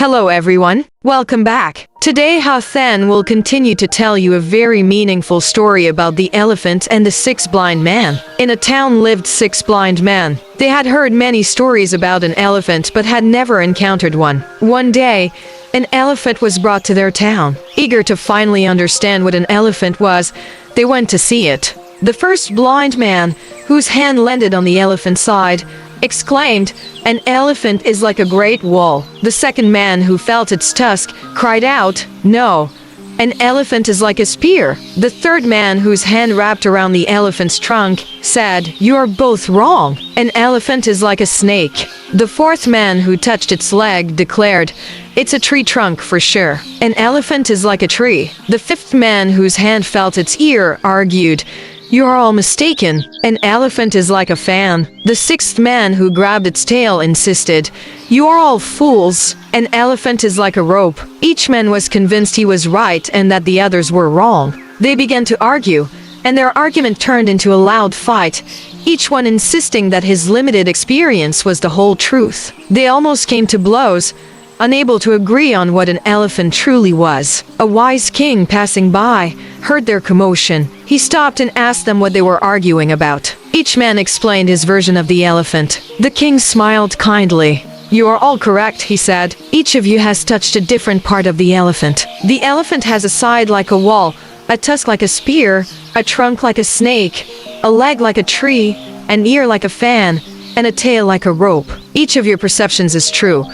Hello everyone, welcome back. Today Hathan will continue to tell you a very meaningful story about the elephant and the six blind men. In a town lived six blind men. They had heard many stories about an elephant but had never encountered one. One day, an elephant was brought to their town. Eager to finally understand what an elephant was, they went to see it. The first blind man, whose hand landed on the elephant's side, exclaimed, "An elephant is like a great wall." The second man, who felt its tusk, cried out, "No, an elephant is like a spear." The third man, whose hand wrapped around the elephant's trunk, said, "You are both wrong. An elephant is like a snake." The fourth man, who touched its leg, declared, "It's a tree trunk for sure. An elephant is like a tree." The fifth man, whose hand felt its ear, argued, "You are all mistaken. An elephant is like a fan." The sixth man, who grabbed its tail, insisted, "You are all fools. An elephant is like a rope." Each man was convinced he was right and that the others were wrong. They began to argue, and their argument turned into a loud fight, each one insisting that his limited experience was the whole truth. They almost came to blows, unable to agree on what an elephant truly was. A wise king passing by heard their commotion. He stopped and asked them what they were arguing about. Each man explained his version of the elephant. The king smiled kindly. "You are all correct," he said. "Each of you has touched a different part of the elephant. The elephant has a side like a wall, a tusk like a spear, a trunk like a snake, a leg like a tree, an ear like a fan, and a tail like a rope. Each of your perceptions is true,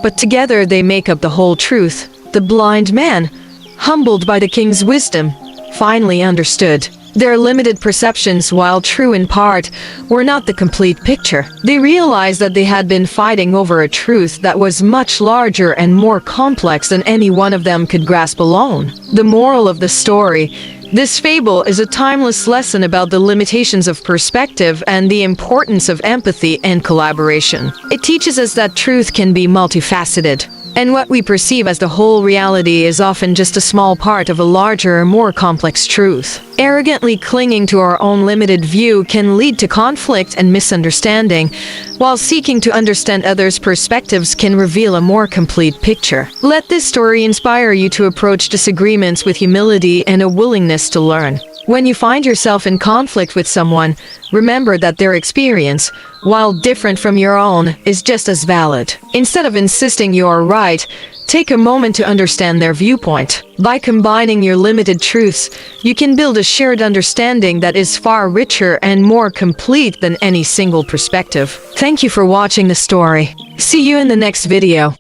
but together they make up the whole truth." The blind man, humbled by the king's wisdom, finally understood. Their limited perceptions, while true in part, were not the complete picture. They realized that they had been fighting over a truth that was much larger and more complex than any one of them could grasp alone. The moral of the story: this fable is a timeless lesson about the limitations of perspective and the importance of empathy and collaboration. It teaches us that truth can be multifaceted, and what we perceive as the whole reality is often just a small part of a larger, more complex truth. Arrogantly clinging to our own limited view can lead to conflict and misunderstanding, while seeking to understand others' perspectives can reveal a more complete picture. Let this story inspire you to approach disagreements with humility and a willingness to learn. When you find yourself in conflict with someone, remember that their experience, while different from your own, is just as valid. Instead of insisting you are right, take a moment to understand their viewpoint. By combining your limited truths, you can build a shared understanding that is far richer and more complete than any single perspective. Thank you for watching the story. See you in the next video.